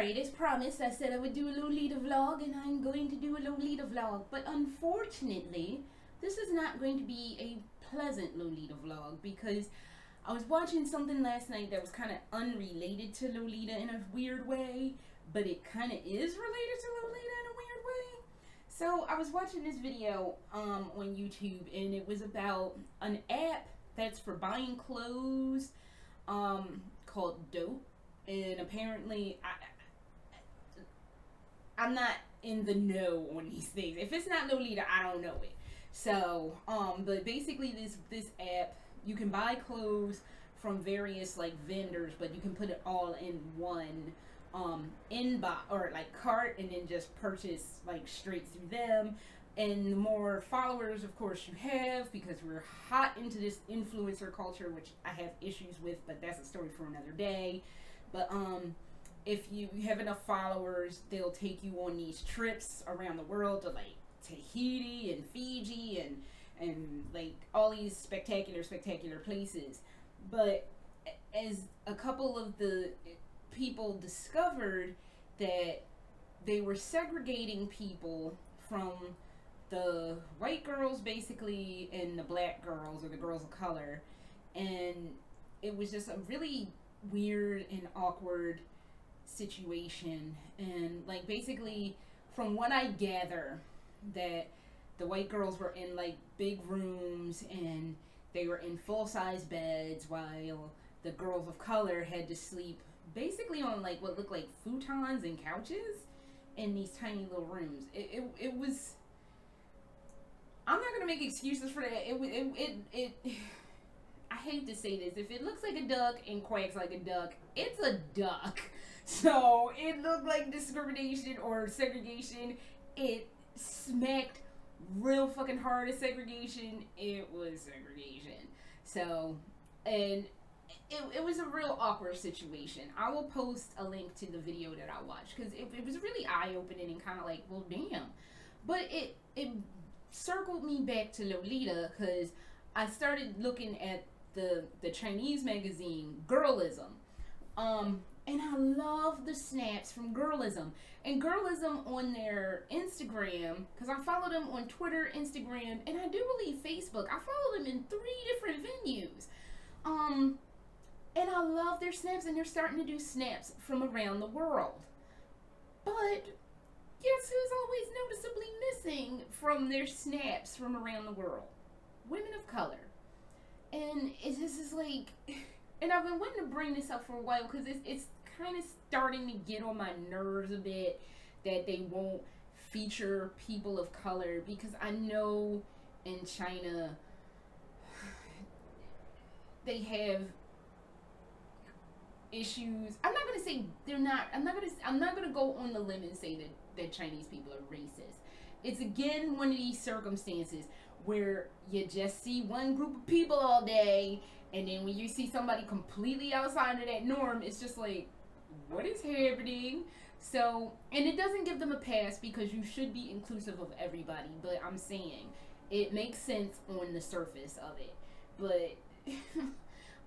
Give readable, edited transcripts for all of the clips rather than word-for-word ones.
Alright, as promised, I said I would do a Lolita vlog, and I'm going to do a Lolita vlog. But unfortunately, this is not going to be a pleasant Lolita vlog because I was watching something last night that was kind of unrelated to Lolita in a weird way, but it kind of is related to Lolita in a weird way. So I was watching this video on YouTube, and it was about an app that's for buying clothes called Dope. And apparently, I'm not in the know on these things. If it's not Lolita, I don't know it. So, but basically, this app, you can buy clothes from various like vendors, but you can put it all in one inbox or like cart, and then just purchase like straight through them. And the more followers, of course, you have, because we're hot into this influencer culture, which I have issues with, but that's a story for another day. But if you have enough followers, they'll take you on these trips around the world to like Tahiti and Fiji and like all these spectacular places. But as a couple of the people discovered that they were segregating people from the white girls basically and the black girls or the girls of color, and it was just a really weird and awkward situation. And like basically, from what I gather, that the white girls were in like big rooms and they were in full-size beds, while the girls of color had to sleep basically on like what looked like futons and couches in these tiny little rooms. It was, I'm not gonna make excuses for that. It I hate to say this. If it looks like a duck and quacks like a duck, it's a duck. So it looked like discrimination or segregation. It smacked real fucking hard at segregation. It was segregation. So, and it was a real awkward situation. I will post a link to the video that I watched because it was really eye-opening and kind of like, well, damn. But it circled me back to Lolita because I started looking at the Chinese magazine Girlism, and I love the snaps from Girlism. And Girlism on their Instagram, because I follow them on Twitter, Instagram, and I do believe Facebook. I follow them in 3 different venues, and I love their snaps. And they're starting to do snaps from around the world. But guess who's always noticeably missing from their snaps from around the world? Women of color. And this is like, and I've been wanting to bring this up for a while because it's kind of starting to get on my nerves a bit that they won't feature people of color, because I know in China they have issues. I'm not gonna say they're not. I'm not gonna go on the limb and say that Chinese people are racist. It's again one of these circumstances where you just see one group of people all day, and then when you see somebody completely outside of that norm, it's just like, what is happening? So, and it doesn't give them a pass because you should be inclusive of everybody, but I'm saying it makes sense on the surface of it. But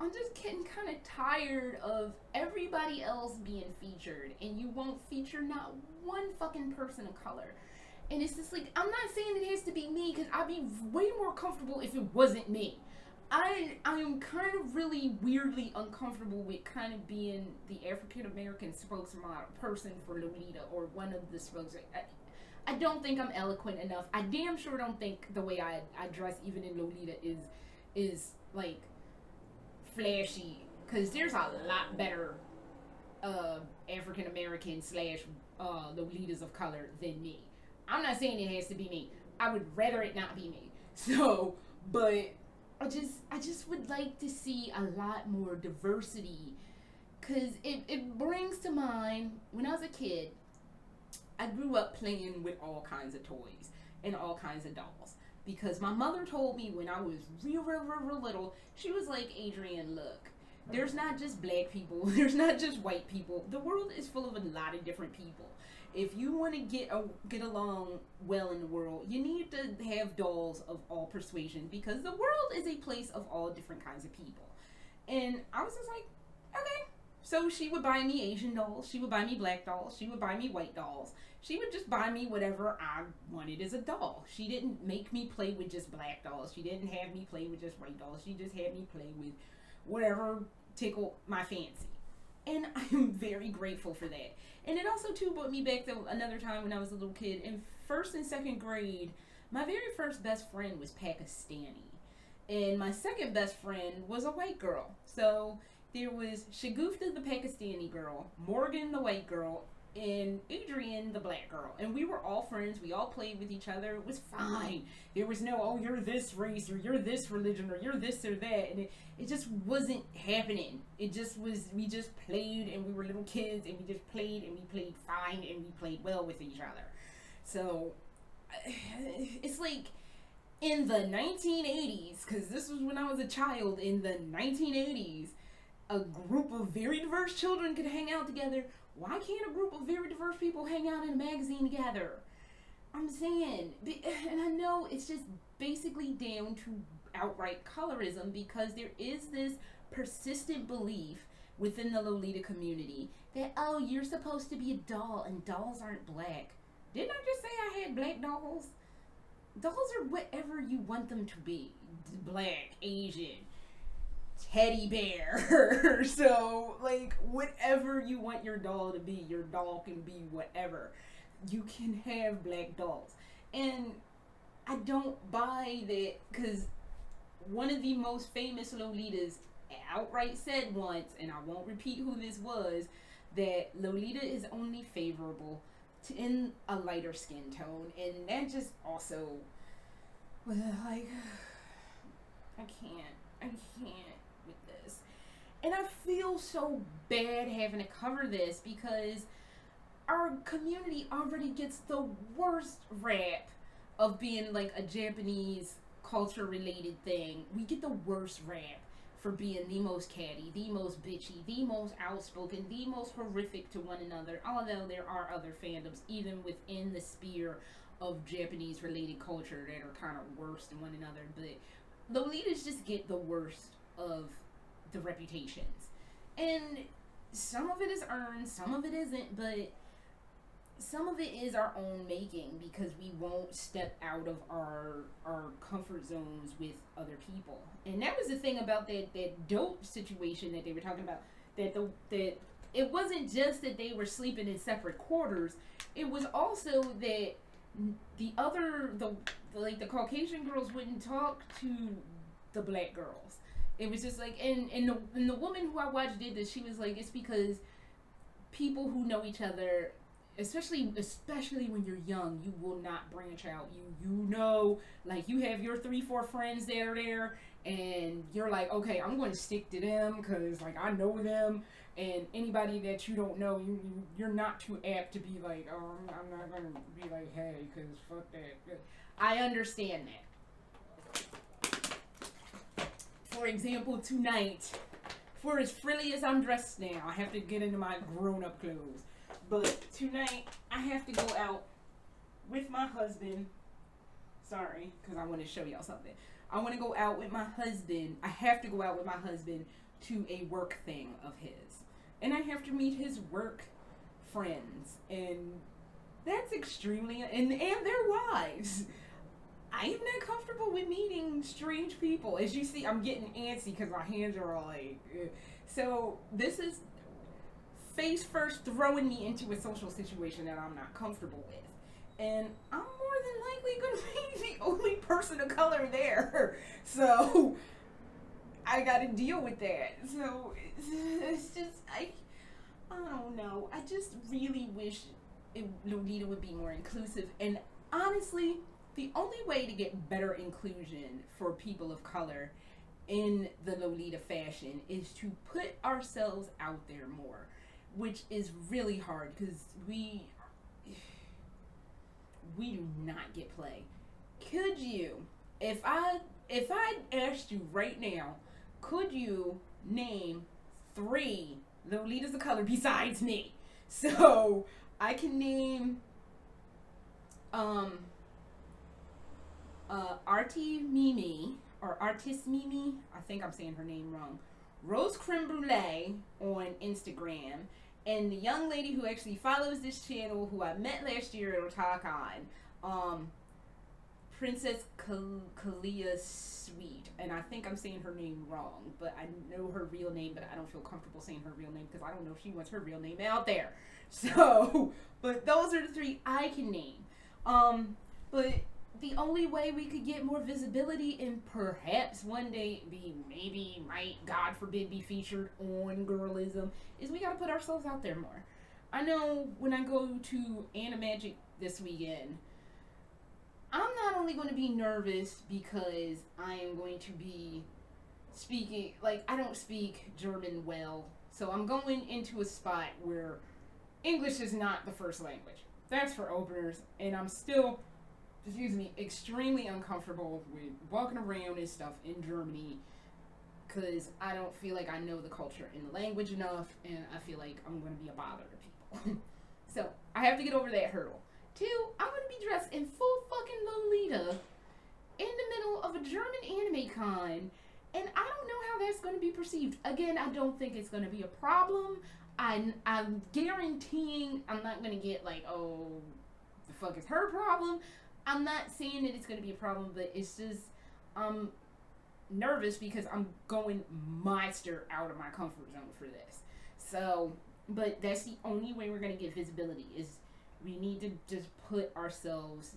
I'm just getting kind of tired of everybody else being featured, and you won't feature not one fucking person of color. And it's just like, I'm not saying it has to be me, because I'd be way more comfortable if it wasn't me. I am kind of really weirdly uncomfortable with kind of being the African American spokesperson for Lolita, or one of the spokesmen. I don't think I'm eloquent enough. I damn sure don't think the way I dress even in Lolita is like flashy, because there's a lot better African American / Lolitas of color than me. I'm not saying it has to be me. I would rather it not be me. So, but I just would like to see a lot more diversity, because it brings to mind, when I was a kid, I grew up playing with all kinds of toys and all kinds of dolls, because my mother told me when I was real little, she was like, Adrienne, look, there's not just black people, there's not just white people. The world is full of a lot of different people. If you want to get along well in the world, you need to have dolls of all persuasion, because the world is a place of all different kinds of people. And I was just like, okay. So she would buy me Asian dolls, she would buy me black dolls, she would buy me white dolls. She would just buy me whatever I wanted as a doll. She didn't make me play with just black dolls. She didn't have me play with just white dolls. She just had me play with whatever tickled my fancy. And I'm very grateful for that. And it also too brought me back to another time when I was a little kid. In first and second grade, my very first best friend was Pakistani. And my second best friend was a white girl. So there was Shagufta the Pakistani girl, Morgan the white girl, and Adrian the black girl. And we were all friends. We all played with each other. It was fine. There was no, oh, you're this race, or you're this religion, or you're this or that. And it just wasn't happening. It just was, we just played, and we were little kids, and we just played, and we played fine, and we played well with each other. So it's like in the 1980s, because this was when I was a child, in the 1980s, a group of very diverse children could hang out together. Why can't a group of very diverse people hang out in a magazine together? I'm saying, and I know it's just basically down to outright colorism, because there is this persistent belief within the Lolita community that, oh, you're supposed to be a doll and dolls aren't black. Didn't I just say I had black dolls? Dolls are whatever you want them to be. Black, Asian, teddy bear. So, like, whatever you want your doll to be, your doll can be whatever. You can have black dolls. And I don't buy that, because one of the most famous Lolitas outright said once, and I won't repeat who this was, that Lolita is only favorable to in a lighter skin tone. And that just also was like, I can't with this. And I feel so bad having to cover this, because our community already gets the worst rap of being like a Japanese culture related thing. We get the worst rap for being the most catty, the most bitchy, the most outspoken, the most horrific to one another, although there are other fandoms even within the sphere of Japanese related culture that are kind of worse than one another. But Lolitas just get the worst of the reputations. And some of it is earned, some of it isn't, but some of it is our own making, because we won't step out of our comfort zones with other people. And that was the thing about that dope situation that they were talking about, that it wasn't just that they were sleeping in separate quarters, it was also that the Caucasian girls wouldn't talk to the black girls. It was just like, and the woman who I watched did this, she was like, it's because people who know each other, especially when you're young, you will not branch out. You know, like, you have your 3-4 friends that are there, and you're like, okay, I'm going to stick to them because, like, I know them. And anybody that you don't know, you're not too apt to be like, oh, I'm not going to be like, hey, because fuck that. I understand that. For example, tonight, for as frilly as I'm dressed now, I have to get into my grown-up clothes. But tonight, I have to go out with my husband. Sorry, because I want to show y'all something. I want to go out with my husband. I have to go out with my husband to a work thing of his. And I have to meet his work friends. And that's extremely... And their wives. I am not comfortable with meeting strange people. As you see, I'm getting antsy because my hands are all like... So, this is... face first throwing me into a social situation that I'm not comfortable with. And I'm more than likely going to be the only person of color there. So, I got to deal with that. So, it's just, I don't know. I just really wish Lolita would be more inclusive. And honestly, the only way to get better inclusion for people of color in the Lolita fashion is to put ourselves out there more. Which is really hard, because we do not get play. Could you, if I asked you right now, could you name 3 Lolitas of color besides me? So I can name Artie Mimi, or Artist Mimi. I think I'm saying her name wrong. Rose Creme Brulee on Instagram, and the young lady who actually follows this channel, who I met last year at OtaCon, Princess Kalia Sweet, and I think I'm saying her name wrong, but I know her real name, but I don't feel comfortable saying her real name because I don't know if she wants her real name out there. So, but those are the three I can name. But the only way we could get more visibility and perhaps one day might, God forbid, be featured on Girlism is we gotta put ourselves out there more. I know when I go to Animagic this weekend, I'm not only going to be nervous because I am going to be speaking, like, I don't speak German well, so I'm going into a spot where English is not the first language. That's for openers, and I'm still, extremely uncomfortable with walking around and stuff in Germany because I don't feel like I know the culture and the language enough, and I feel like I'm going to be a bother to people. So, I have to get over that hurdle. Two, I'm going to be dressed in full fucking Lolita in the middle of a German anime con, and I don't know how that's going to be perceived. Again, I don't think it's going to be a problem. I'm guaranteeing I'm not going to get like, oh, the fuck is her problem? I'm not saying that it's going to be a problem, but it's just, I'm nervous because I'm going monster out of my comfort zone for this. So, but that's the only way we're going to get visibility is we need to just put ourselves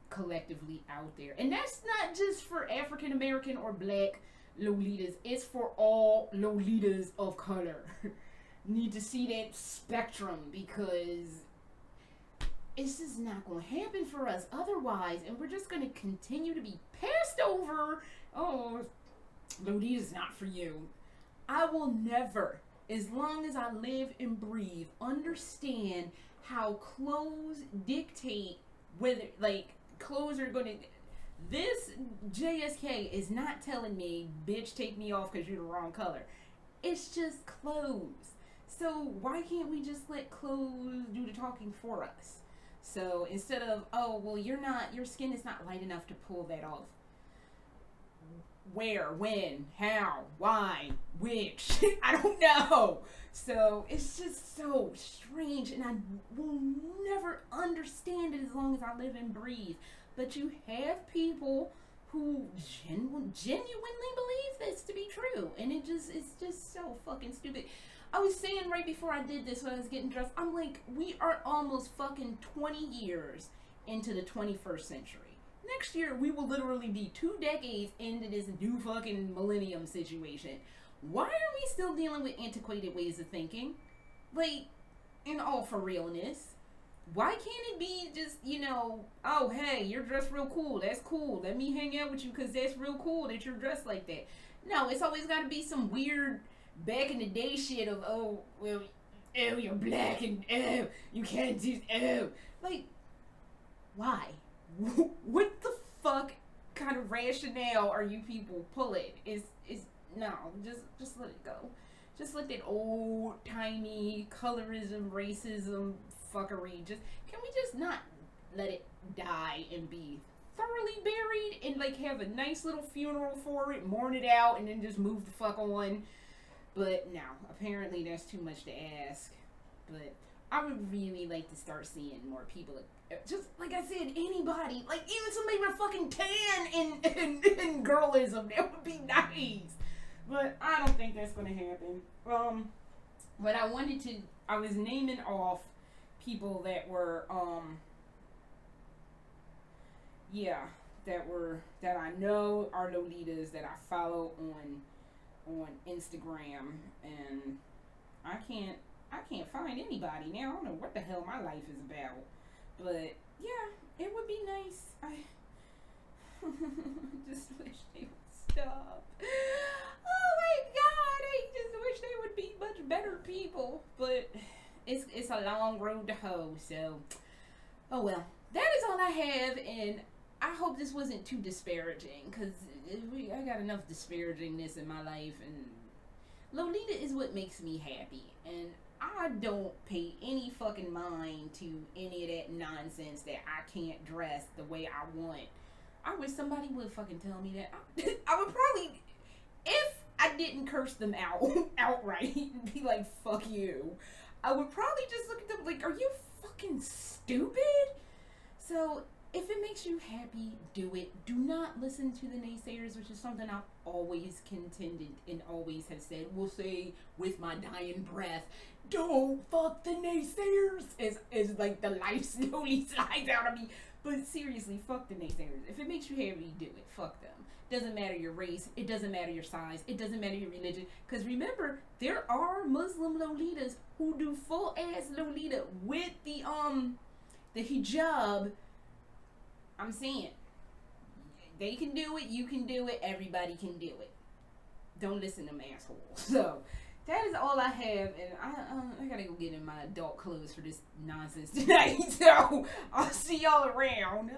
collectively out there. And that's not just for African American or black Lolitas. It's for all Lolitas of color. Need to see that spectrum because it's just not going to happen for us otherwise. And we're just going to continue to be passed over. Oh, Lolita's not for you. I will never, as long as I live and breathe, understand how clothes dictate whether, like, clothes are going to... This JSK is not telling me, bitch, take me off because you're the wrong color. It's just clothes. So why can't we just let clothes do the talking for us? So instead of, oh, well, your skin is not light enough to pull that off. Where, when, how, why, which, I don't know. So it's just so strange, and I will never understand it as long as I live and breathe. But you have people who genuinely believe this to be true, and it's just so fucking stupid. I was saying right before I did this when I was getting dressed, I'm like, we are almost fucking 20 years into the 21st century. Next year, we will literally be 2 decades into this new fucking millennium situation. Why are we still dealing with antiquated ways of thinking? Like, in all for realness. Why can't it be just, oh, hey, you're dressed real cool. That's cool. Let me hang out with you because that's real cool that you're dressed like that. No, it's always got to be some weird back in the day shit of, oh, well, oh, you're black and, oh, you can't do, oh. Like, why? What the fuck kind of rationale are you people pulling? No, just let it go. Just let that old timey colorism, racism, fuckery. Can we just not let it die and be thoroughly buried and like have a nice little funeral for it, mourn it out, and then just move the fuck on? But no, apparently that's too much to ask. But I would really like to start seeing more people. Just like I said, anybody, like even somebody with a fucking tan in girlism, that would be nice. But I don't think that's gonna happen. But I was naming off people that were, that I know are Lolitas that I follow on Instagram, and I can't find anybody now. I don't know what the hell my life is about. But yeah, it would be nice. I just wish they would stop. Oh my god, I just wish they would be much better people. But it's a long road to hoe, so oh well. That is all I have, and I hope this wasn't too disparaging, because I got enough disparagingness in my life, and Lolita is what makes me happy, and I don't pay any fucking mind to any of that nonsense that I can't dress the way I want. I wish somebody would fucking tell me that. I would probably, if I didn't curse them out outright and be like, fuck you. I would probably just look at them like, are you fucking stupid? So if it makes you happy, do it. Do not listen to the naysayers, which is something I've always contended and always have said. Will say with my dying breath, don't fuck the naysayers. Is like the life slowly slides out of me. But seriously, fuck the naysayers. If it makes you happy, do it. Fuck them. Doesn't matter your race. It doesn't matter your size. It doesn't matter your religion. Because remember, there are Muslim Lolitas who do full ass Lolita with the hijab. I'm saying, they can do it, you can do it, everybody can do it. Don't listen to them assholes. So, that is all I have, and I gotta go get in my adult clothes for this nonsense tonight. So, I'll see y'all around later.